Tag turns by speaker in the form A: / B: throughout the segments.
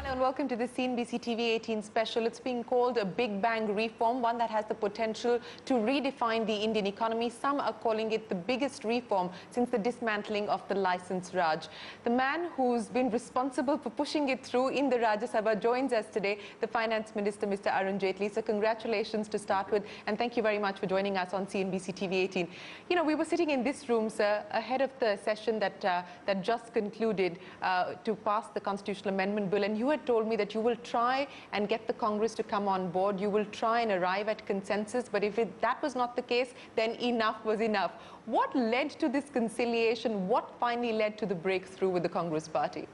A: And welcome to the CNBC-TV18 special. It's being called a big bang reform, one that has the potential to redefine the Indian economy. Some are calling it the biggest reform since the dismantling of the Licence Raj. The man who's been responsible for pushing it through in the Rajya Sabha joins us today, the Finance Minister, Mr. Arun Jaitley. So congratulations to start with, and thank you very much for joining us on CNBC-TV18. You know, we were sitting in this room, sir, ahead of the session that just concluded to pass the Constitutional Amendment Bill, and you had told me that you will try and get the Congress to come on board. You will try and arrive at consensus, but if that was not the case, then enough was enough. What led to this conciliation? What finally led to the breakthrough with the Congress party?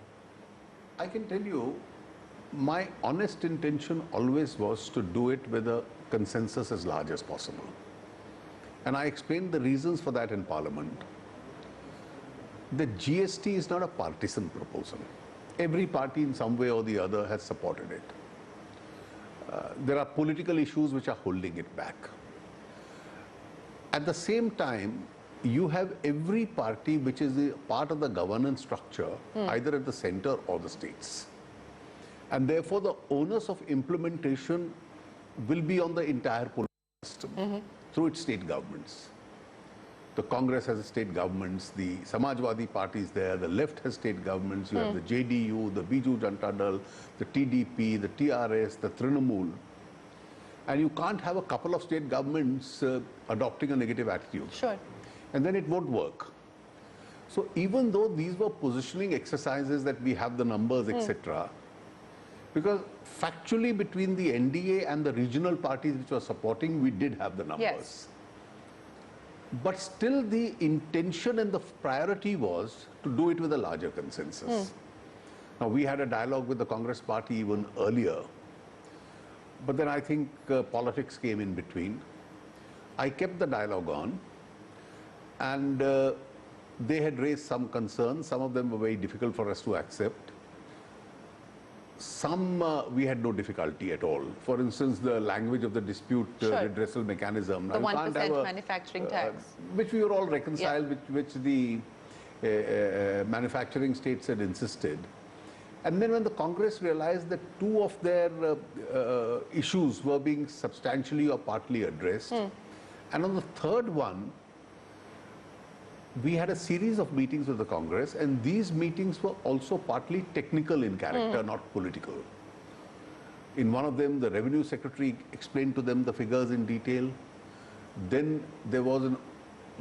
B: I can tell you, my honest intention always was to do it with a consensus as large as possible. And I explained the reasons for that in Parliament. The GST is not a partisan proposal. Every party in some way or the other has supported it. There are political issues which are holding it back. At the same time, you have every party which is a part of the governance structure, either at the center or the states. And therefore, the onus of implementation will be on the entire political system through its state governments. The Congress has state governments, the Samajwadi party is there, the left has state governments, you have the JDU, the Biju Janata Dal, the TDP, the TRS, the Trinamool. And you can't have a couple of state governments adopting a negative attitude.
A: Sure.
B: And then it won't work. So even though these were positioning exercises that we have the numbers, etc., because factually between the NDA and the regional parties which were supporting, we did have the numbers.
A: Yes.
B: But still the intention and the priority was to do it with a larger consensus. Now, we had a dialogue with the Congress party even earlier, but then I think politics came in between. I kept the dialogue on, and they had raised some concerns. Some of them were very difficult for us to accept. Some we had no difficulty at all. For instance, the language of the dispute redressal mechanism.
A: The 1% manufacturing tax.
B: Which we were all reconciled, which the manufacturing states had insisted. And then when the Congress realized that two of their issues were being substantially or partly addressed, and on the third one, we had a series of meetings with the Congress, and these meetings were also partly technical in character, not political. In one of them, the Revenue Secretary explained to them the figures in detail. Then there was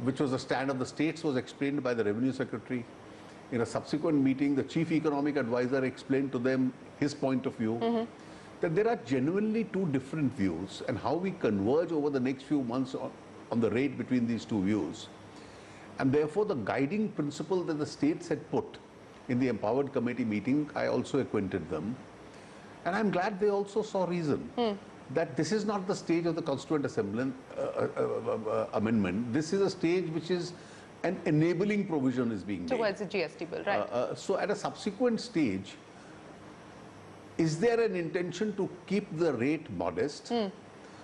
B: which was a stand of the states, was explained by the Revenue Secretary. In a subsequent meeting, the Chief Economic Advisor explained to them his point of view. That there are genuinely two different views, and how we converge over the next few months on the rate between these two views. And therefore, the guiding principle that the states had put in the Empowered Committee meeting, I also acquainted them. And I'm glad they also saw reason that this is not the stage of the Constituent Assembly amendment. This is a stage which is an enabling provision is being made.
A: Towards the GST bill, right.
B: So at a subsequent stage, is there an intention to keep the rate modest? The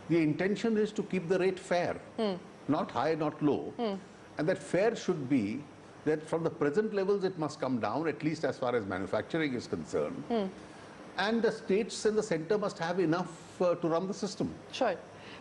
B: intention is to keep the rate fair, not high, not low. And that fair should be that from the present levels it must come down, at least as far as manufacturing is concerned. And the states and the center must have enough to run the system.
A: Sure.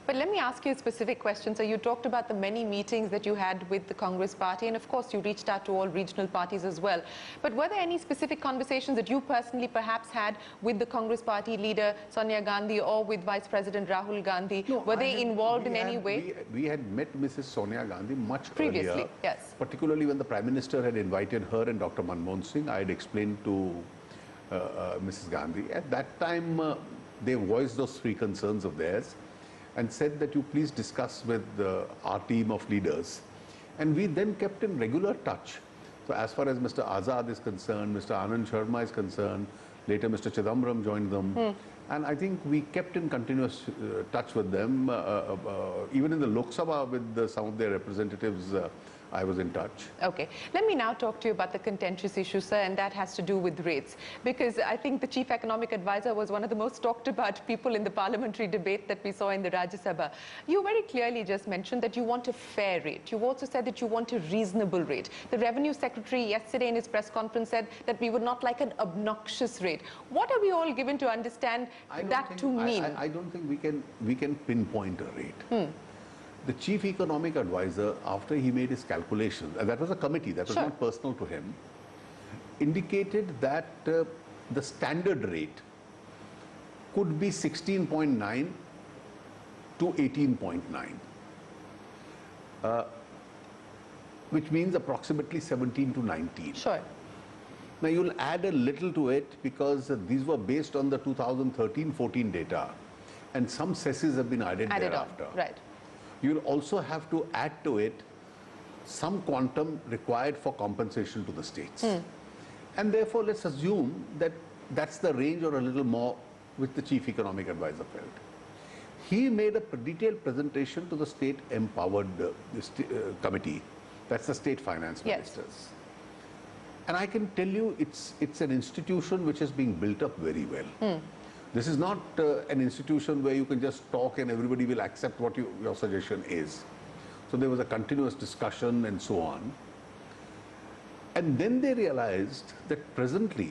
A: But let me ask you a specific question. So you talked about the many meetings that you had with the Congress party, and of course you reached out to all regional parties as well. But were there any specific conversations that you personally perhaps had with the Congress party leader Sonia Gandhi or with Vice President Rahul Gandhi?
B: No,
A: were they involved in any way?
B: We had met Mrs. Sonia Gandhi much
A: previously,
B: earlier.
A: yes.
B: Particularly when the Prime Minister had invited her and Dr. Manmohan Singh. I had explained to Mrs. Gandhi. At that time, they voiced those three concerns of theirs and said that you please discuss with our team of leaders. And we then kept in regular touch. So as far as Mr. Azad is concerned, Mr. Anand Sharma is concerned, later Mr. Chidambaram joined them. And I think we kept in continuous touch with them, even in the Lok Sabha with some of their representatives I was in touch.
A: Okay. Let me now talk to you about the contentious issue, sir, and that has to do with rates. Because I think the Chief Economic Advisor was one of the most talked about people in the parliamentary debate that we saw in the Rajya Sabha. You very clearly just mentioned that you want a fair rate. You also said that you want a reasonable rate. The Revenue Secretary yesterday in his press conference said that we would not like an obnoxious rate. What are we all given to understand that to mean?
B: I don't think we can pinpoint a rate. The Chief Economic Advisor, after he made his calculations, and that was a committee, that was not personal to him, indicated that the standard rate could be 16.9 to 18.9, which means approximately 17 to 19.
A: Sure.
B: Now you'll add a little to it because these were based on the 2013-14 data, and some cesses have been added thereafter.
A: Right.
B: You'll also have to add to it some quantum required for compensation to the states. And therefore, let's assume that that's the range or a little more which the Chief Economic Advisor felt. He made a detailed presentation to the State Empowered Committee, that's the State Finance Ministers. And I can tell you it's an institution which is being built up very well. This is not an institution where you can just talk and everybody will accept what your suggestion is. So there was a continuous discussion and so on. And then they realized that presently,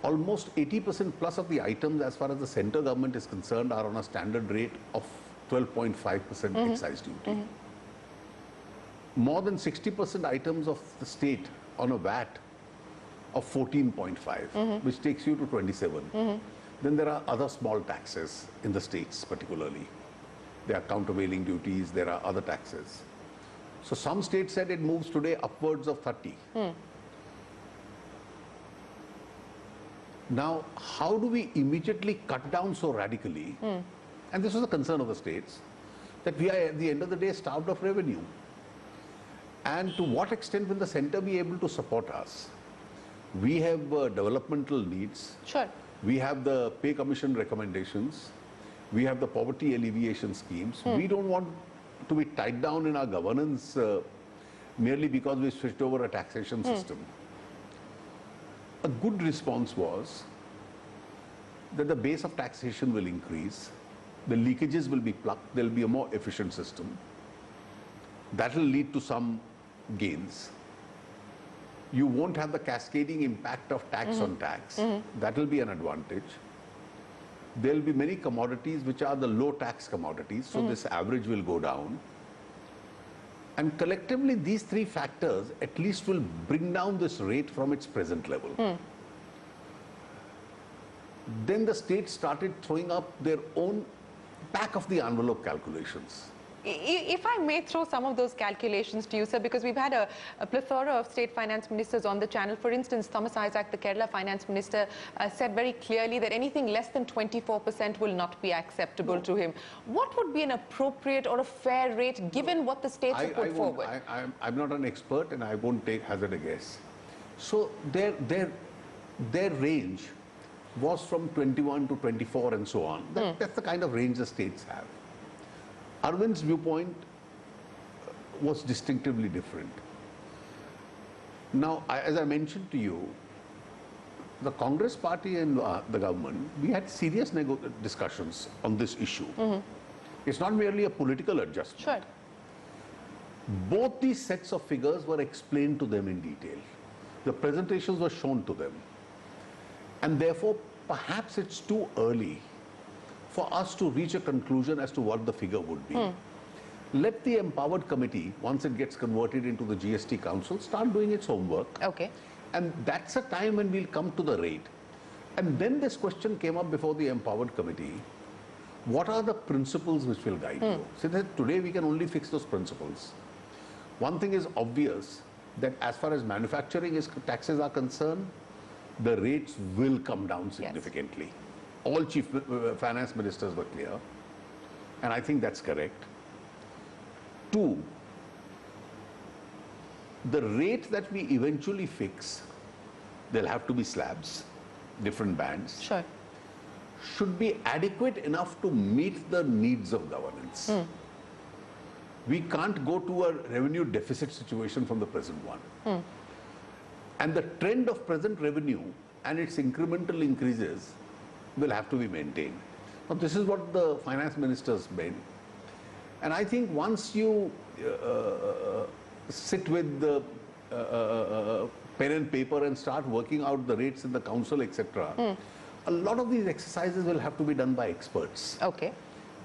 B: almost 80% plus of the items as far as the central government is concerned are on a standard rate of 12.5% excise duty. More than 60% items of the state on a VAT of 14.5, which takes you to 27. Then there are other small taxes in the states particularly. There are countervailing duties, there are other taxes. So some states said it moves today upwards of 30. Now, how do we immediately cut down so radically? And this was a concern of the states, that we are at the end of the day starved of revenue. And to what extent will the center be able to support us? We have developmental needs.
A: Sure.
B: We have the pay commission recommendations. We have the poverty alleviation schemes. We don't want to be tied down in our governance merely because we switched over a taxation system. A good response was that the base of taxation will increase, the leakages will be plucked, there will be a more efficient system. That will lead to some gains. You won't have the cascading impact of tax on tax. That will be an advantage. There will be many commodities which are the low tax commodities, so this average will go down. And collectively, these three factors at least will bring down this rate from its present level. Then the states started throwing up their own back of the envelope calculations.
A: If I may throw some of those calculations to you, sir, because we've had a plethora of state finance ministers on the channel. For instance, Thomas Isaac, the Kerala finance minister, said very clearly that anything less than 24% will not be acceptable to him. What would be an appropriate or a fair rate given what the states have put forward?
B: I'm not an expert and I won't hazard a guess. So their range was from 21 to 24 and so on. That's the kind of range the states have. Arvind's viewpoint was distinctively different. Now, as I mentioned to you, the Congress party and the government, we had serious discussions on this issue. It's not merely a political adjustment.
A: Sure.
B: Both these sets of figures were explained to them in detail. The presentations were shown to them. And therefore, perhaps it's too early for us to reach a conclusion as to what the figure would be. Let the empowered committee, once it gets converted into the GST Council, start doing its homework.
A: Okay. And
B: that's a time when we'll come to the rate. And then this question came up before the empowered committee. What are the principles which will guide you? So that today we can only fix those principles. One thing is obvious, that as far as manufacturing taxes are concerned, the rates will come down significantly. Yes. All chief finance ministers were clear, and I think that's correct. Two, the rate that we eventually fix, there'll have to be slabs, different bands.
A: Sure.
B: Should be adequate enough to meet the needs of governance. we can't go to a revenue deficit situation from the present one. And the trend of present revenue and its incremental increases will have to be maintained. Now, this is what the finance minister's been. And I think once you sit with the pen and paper and start working out the rates in the council, etc., a lot of these exercises will have to be done by experts.
A: Okay.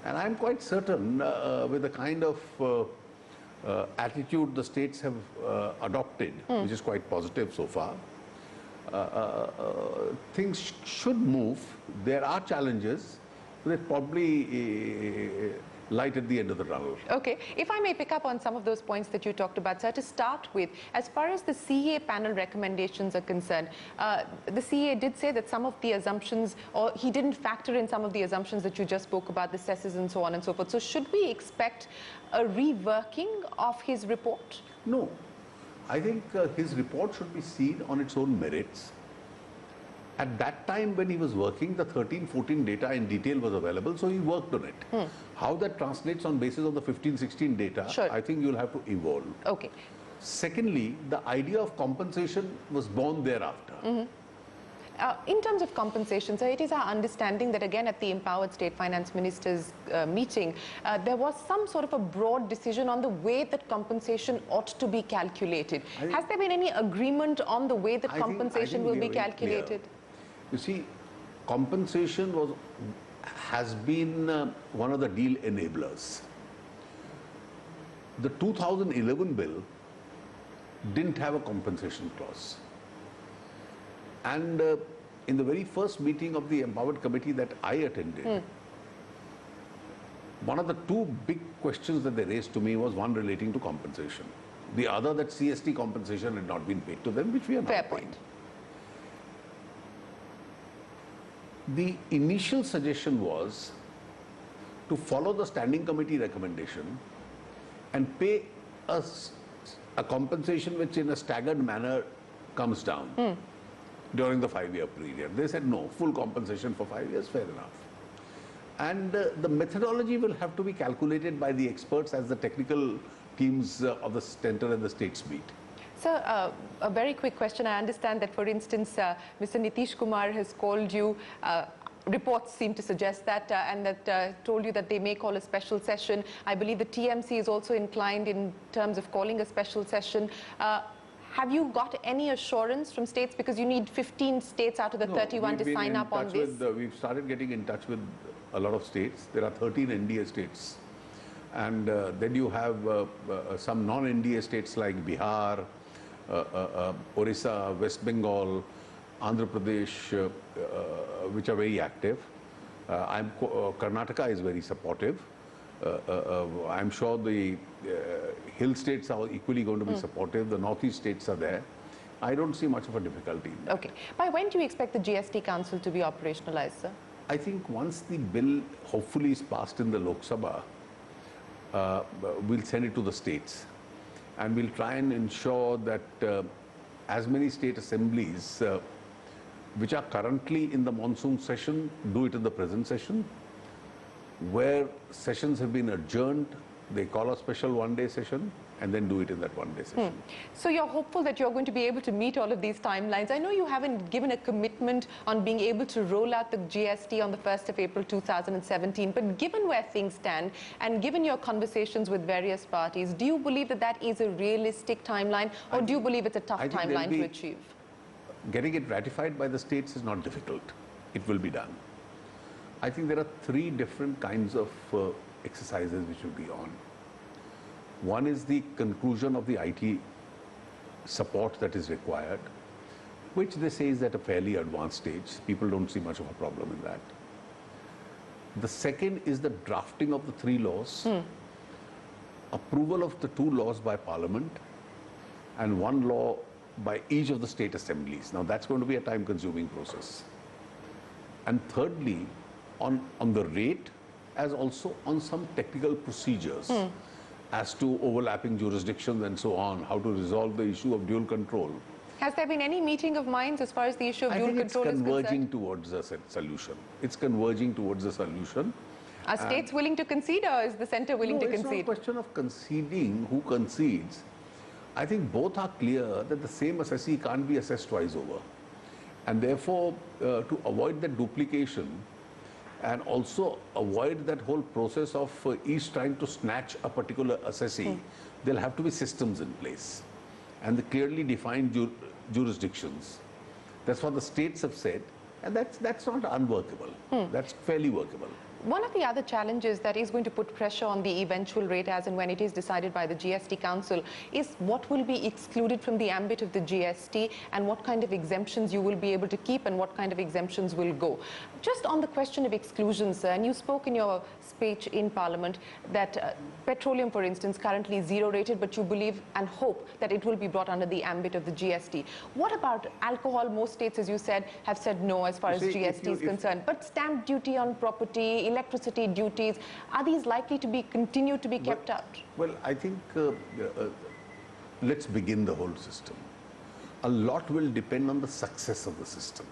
B: And I'm quite certain with the kind of attitude the states have adopted, which is quite positive so far, things should move. There are challenges, but there's probably light at the end of the tunnel.
A: Okay. If I may pick up on some of those points that you talked about, sir, to start with, as far as the CEA panel recommendations are concerned, the CEA did say that some of the assumptions, or he didn't factor in some of the assumptions that you just spoke about, the cesses and so on and so forth. So should we expect a reworking of his report?
B: No. I think his report should be seen on its own merits. At that time when he was working, the 13-14 data in detail was available, so he worked on it. How that translates on basis of the 15-16 data,
A: sure,
B: I think you'll have to evolve.
A: Okay.
B: Secondly, the idea of compensation was born thereafter.
A: In terms of compensation, so it is our understanding that again at the Empowered State Finance Ministers meeting, there was some sort of a broad decision on the way that compensation ought to be calculated. Has there been any agreement on the way that compensation will be calculated?
B: You see, compensation has been one of the deal enablers. The 2011 bill didn't have a compensation clause. And in the very first meeting of the Empowered Committee that I attended, one of the two big questions that they raised to me was one relating to compensation. The other that CST compensation had not been paid to them, which we are not paying.
A: Fair point.
B: The initial suggestion was to follow the standing committee recommendation and pay us a compensation which in a staggered manner comes down during the 5-year period. They said no, full compensation for 5 years, fair enough. And the methodology will have to be calculated by the experts as the technical teams of the center and the states meet.
A: Sir, a very quick question. I understand that, for instance, Mr. Nitish Kumar has called you, reports seem to suggest that, and that told you that they may call a special session. I believe the TMC is also inclined in terms of calling a special session. Have you got any assurance from states? Because you need 15 states out of the 31 to sign up on this.
B: We've started getting in touch with a lot of states. There are 13 NDA states. And then you have some non-NDA states like Bihar, Orissa, West Bengal, Andhra Pradesh, which are very active. Karnataka is very supportive. I'm sure the hill states are equally going to be supportive. The northeast states are there. I don't see much of a difficulty.
A: Okay. By when do you expect the GST Council to be operationalized, sir?
B: I think once the bill hopefully is passed in the Lok Sabha, we'll send it to the states. And we'll try and ensure that as many state assemblies which are currently in the monsoon session do it in the present session. Where sessions have been adjourned, they call a special one-day session and then do it in that one-day session.
A: So you're hopeful that you're going to be able to meet all of these timelines. I know you haven't given a commitment on being able to roll out the GST on the 1st of April 2017, but given where things stand and given your conversations with various parties, do you believe that that is a realistic timeline, or do you believe it's a tough timeline to achieve?
B: Getting it ratified by the states is not difficult. It will be done. I think there are 3 different kinds of exercises which will be on. One is the conclusion of the IT support that is required, which they say is at a fairly advanced stage. People don't see much of a problem in that. The second is the drafting of the 3 laws, approval of the 2 laws by Parliament, and 1 law by each of the state assemblies. Now that's going to be a time-consuming process. And thirdly, on the rate, as also on some technical procedures as to overlapping jurisdictions and so on, how to resolve the issue of dual control.
A: Has there been any meeting of minds as far as the issue of dual control is concerned?
B: I think it's converging towards a solution. It's converging towards a solution.
A: Are states willing to concede, or is the centre willing to concede?
B: It's not a question of conceding, who concedes. I think both are clear that the same assessee can't be assessed twice over. And therefore, to avoid that duplication and also avoid that whole process of each trying to snatch a particular assessee, there'll have to be systems in place and the clearly defined jurisdictions. That's what the states have said, and that's not unworkable. That's fairly workable.
A: One of the other challenges that is going to put pressure on the eventual rate as and when it is decided by the GST Council is what will be excluded from the ambit of the GST and what kind of exemptions you will be able to keep and what kind of exemptions will go. Just on the question of exclusions, and you spoke in your speech in Parliament that petroleum, for instance, currently zero rated, but you believe and hope that it will be brought under the ambit of the GST. What about alcohol? Most states, as you said, have said no as far as GST is concerned. But stamp duty on property, electricity duties, are these likely to be continued to be kept out?
B: Well, I think let's begin the whole system. A lot will depend on the success of the system.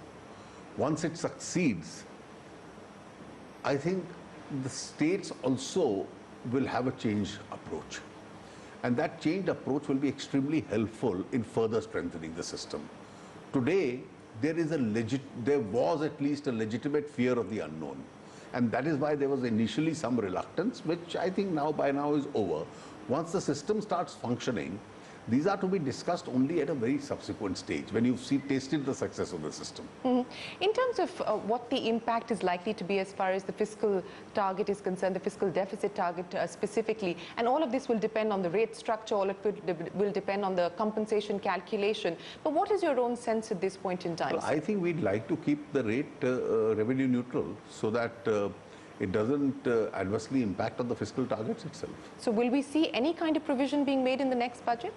B: Once it succeeds, I think the states also will have a changed approach. And that changed approach will be extremely helpful in further strengthening the system. Today, there was at least a legitimate fear of the unknown. And that is why there was initially some reluctance, which I think by now is over. Once the system starts functioning, these are to be discussed only at a very subsequent stage, when you've tasted the success of the system.
A: In terms of what the impact is likely to be as far as the fiscal target is concerned, the fiscal deficit target specifically, and all of this will depend on the rate structure, all of it will depend on the compensation calculation. But what is your own sense at this point in time?
B: Well, I think we'd like to keep the rate revenue neutral so that it doesn't adversely impact on the fiscal targets itself. So
A: will we see any kind of provision being made in the next budget?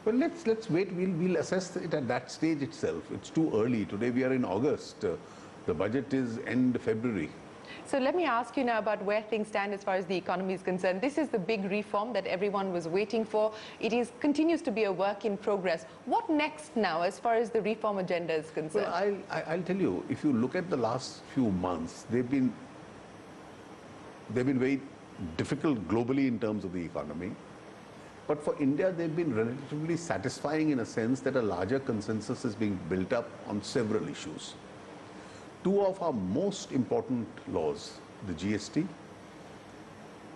B: Well, let's wait. We'll assess it at that stage itself. It's too early. Today we are in August. The budget is end February.
A: So let me ask you now about where things stand as far as the economy is concerned. This is the big reform that everyone was waiting for. It continues to be a work in progress. What next now as far as the reform agenda is concerned?
B: Well, I'll tell you, if you look at the last few months, they've been very difficult globally in terms of the economy. But for India, they've been relatively satisfying in a sense that a larger consensus is being built up on several issues. Two of our most important laws, the GST,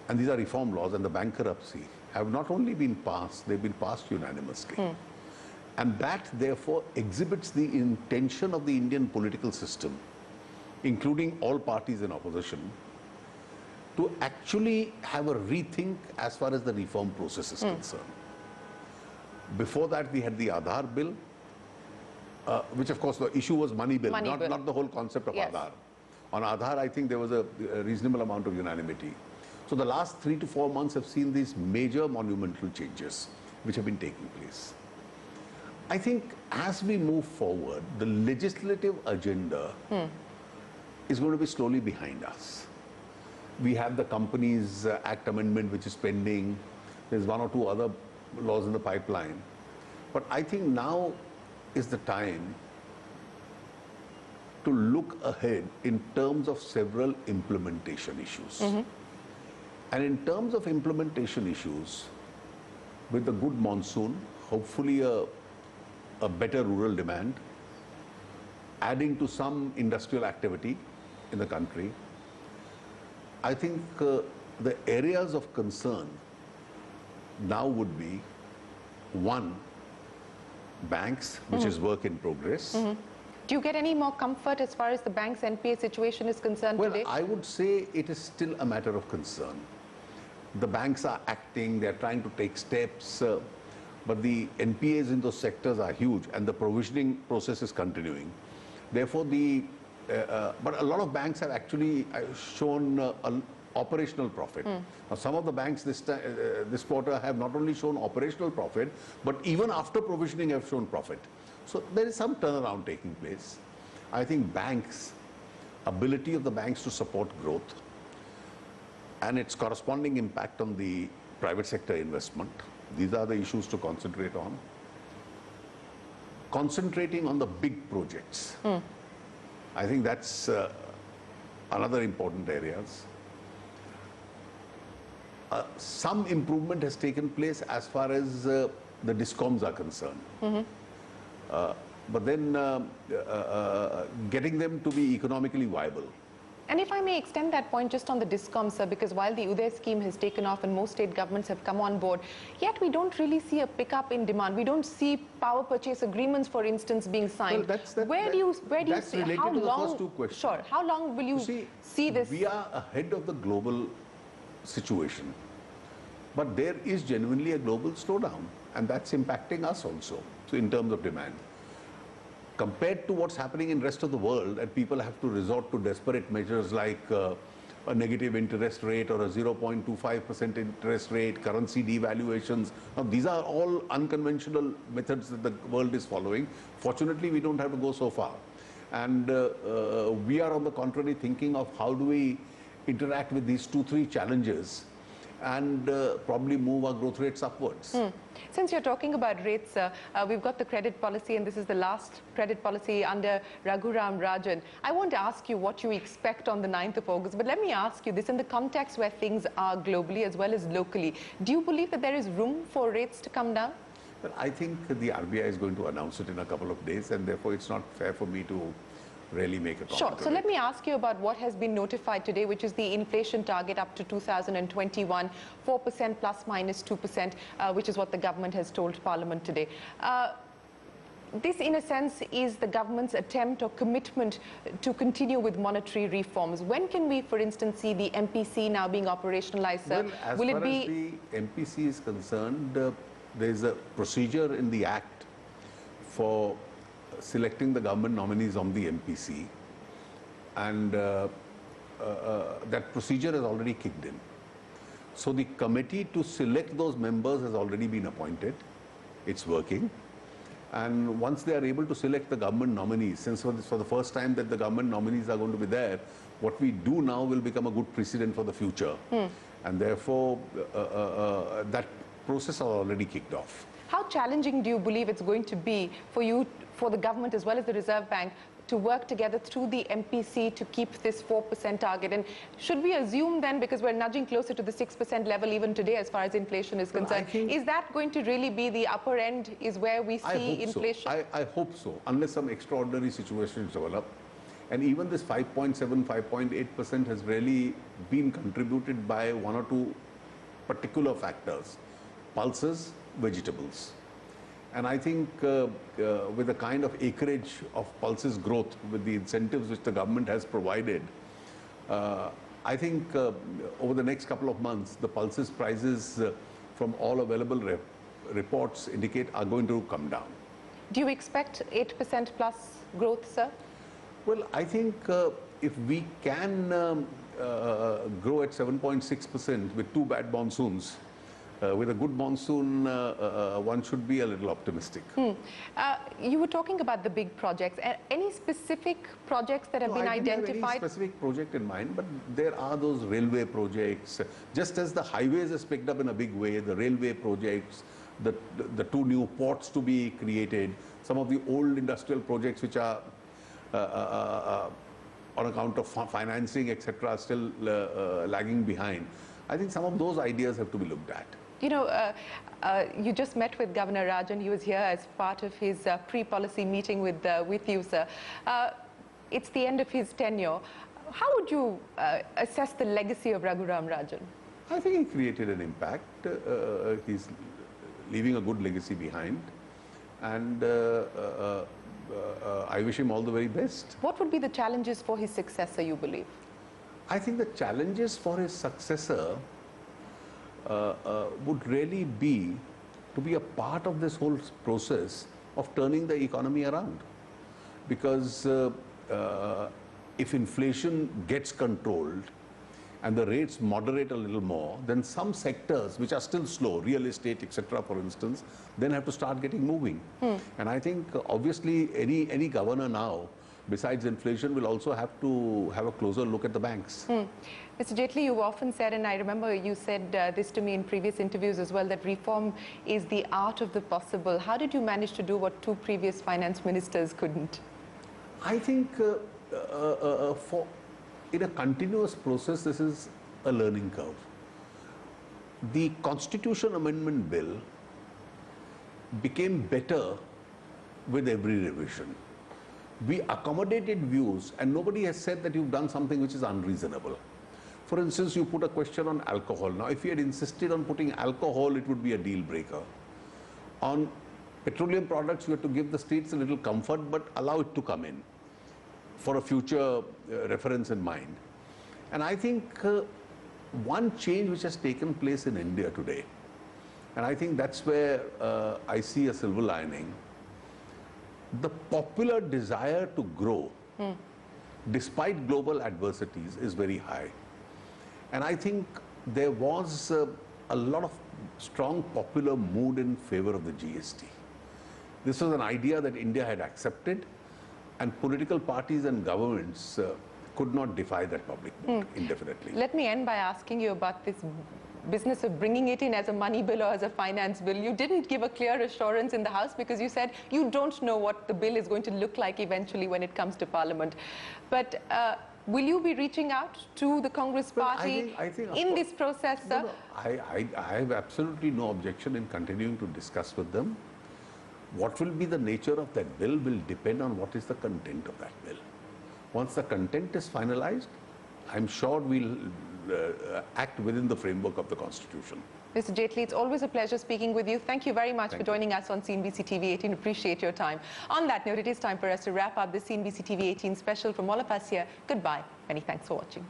B: and these are reform laws, and the bankruptcy, have not only been passed, they've been passed unanimously. And that, therefore, exhibits the intention of the Indian political system, including all parties in opposition, to actually have a rethink as far as the reform process is concerned. Before that, we had the Aadhaar bill, which of course the issue was money bill, not the whole concept of Aadhaar. On Aadhaar, I think there was a reasonable amount of unanimity. So the last 3 to 4 months have seen these major monumental changes which have been taking place. I think as we move forward, the legislative agenda is going to be slowly behind us. We have the Companies Act amendment which is pending. There's 1 or 2 other laws in the pipeline. But I think now is the time to look ahead in terms of several implementation issues. And in terms of implementation issues, with the good monsoon, hopefully a better rural demand, adding to some industrial activity in the country, I think the areas of concern now would be, one, banks, which is work in progress.
A: Do you get any more comfort as far as the bank's NPA situation is concerned today?
B: Well, I would say it is still a matter of concern. The banks are acting, they're trying to take steps, but the NPAs in those sectors are huge and the provisioning process is continuing. Therefore, but a lot of banks have actually shown operational profit. Now, some of the banks this quarter have not only shown operational profit, but even after provisioning have shown profit. So there is some turnaround taking place. I think ability of the banks to support growth and its corresponding impact on the private sector investment, these are the issues to concentrate on. Concentrating on the big projects. I think that's another important areas. some improvement has taken place as far as the discoms are concerned. But then getting them to be economically viable.
A: And if I may extend that point just on the discoms, sir, because while the Uday scheme has taken off and most state governments have come on board, yet we don't really see a pickup in demand. We don't see power purchase agreements, for instance, being signed.
B: Well,
A: where do you see, how long?
B: First two questions.
A: Sure. How long will you see this?
B: We are ahead of the global situation, but there is genuinely a global slowdown, and that's impacting us also. So in terms of demand, compared to what's happening in the rest of the world, and people have to resort to desperate measures like a negative interest rate or a 0.25% interest rate, currency devaluations. Now, these are all unconventional methods that the world is following. Fortunately, we don't have to go so far. And we are, on the contrary, thinking of how do we interact with these 2-3 challenges and probably move our growth rates upwards.
A: Since you're talking about rates, we've got the credit policy, and this is the last credit policy under Raghuram Rajan. I won't ask you what you expect on the 9th of August, but let me ask you this in the context where things are globally as well as locally. Do you believe that there is room for rates to come down?
B: Well, I think the RBI is going to announce it in a couple of days, and therefore it's not fair for me to really make a comment.
A: Sure. So let me ask you about what has been notified today, which is the inflation target up to 2021, 4% plus minus 2%, which is what the government has told Parliament today. This, in a sense, is the government's attempt or commitment to continue with monetary reforms. When can we, for instance, see the MPC now being operationalized, sir?
B: Well, as far as the MPC is concerned, there is a procedure in the Act for selecting the government nominees on the MPC, and that procedure has already kicked in. So the committee to select those members has already been appointed. It's working. And once they are able to select the government nominees, since for the first time that the government nominees are going to be there, what we do now will become a good precedent for the future. And therefore, that process has already kicked off.
A: How challenging do you believe it's going to be for you, for the government as well as the Reserve Bank, to work together through the MPC to keep this 4% target? And should we assume then, because we're nudging closer to the 6% level even today as far as inflation is concerned, is that going to really be the upper end, is where we see inflation?
B: I hope so, unless some extraordinary situations develop. And even this 5.7, 5.8% has really been contributed by one or two particular factors: pulses, vegetables. And I think with the kind of acreage of pulses growth, with the incentives which the government has provided, I think over the next couple of months, the pulses prices from all available reports indicate are going to come down. Do
A: you expect 8% plus growth, sir?
B: Well, I think if we can grow at 7.6% with two bad monsoons, with a good monsoon, one should be a little optimistic.
A: You were talking about the big projects. Any specific projects that have been identified?
B: I don't have any specific project in mind, but there are those railway projects. Just as the highways has picked up in a big way, the railway projects, the two new ports to be created, some of the old industrial projects which are on account of financing, etc., still lagging behind. I think some of those ideas have to be looked at.
A: You know, you just met with Governor Rajan. He was here as part of his pre-policy meeting with you, sir. It's the end of his tenure. How would you assess the legacy of Raghuram Rajan?
B: I think he created an impact. He's leaving a good legacy behind. And I wish him all the very best.
A: What would be the challenges for his successor, you believe?
B: I think the challenges for his successor would really be to be a part of this whole process of turning the economy around. Because if inflation gets controlled and the rates moderate a little more, then some sectors which are still slow, real estate, etc., for instance, then have to start getting moving. And I think obviously any governor now, besides inflation, will also have to have a closer look at the banks.
A: Mr. Jaitley, you've often said, and I remember you said this to me in previous interviews as well, that reform is the art of the possible. How did you manage to do what two previous finance ministers couldn't?
B: I think in a continuous process, this is a learning curve. the Constitutional Amendment Bill became better with every revision. We accommodated views, and nobody has said that you've done something which is unreasonable. For instance, you put a question on alcohol. Now, if you had insisted on putting alcohol, it would be a deal breaker. On petroleum products, you have to give the states a little comfort, but allow it to come in for a future reference in mind. And I think one change which has taken place in India today, and I think that's where I see a silver lining, the popular desire to grow, despite global adversities, is very high. And I think there was a lot of strong popular mood in favor of the GST. This was an idea that India had accepted, and political parties and governments could not defy that public mood indefinitely.
A: Let me end by asking you about this business of bringing it in as a money bill or as a finance bill. You didn't give a clear assurance in the House because you said you don't know what the bill is going to look like eventually when it comes to Parliament. But will you be reaching out to the Congress party
B: I think
A: in this process, sir?
B: No, I have absolutely no objection in continuing to discuss with them. What will be the nature of that bill will depend on what is the content of that bill. Once the content is finalized, I'm sure we'll act within the framework of the Constitution.
A: Mr. Jaitley, it's always a pleasure speaking with you. Thank you very much for joining us on CNBC-TV18. Appreciate your time. On that note, it is time for us to wrap up the CNBC-TV18 special from all of us here. Goodbye. Many thanks for watching.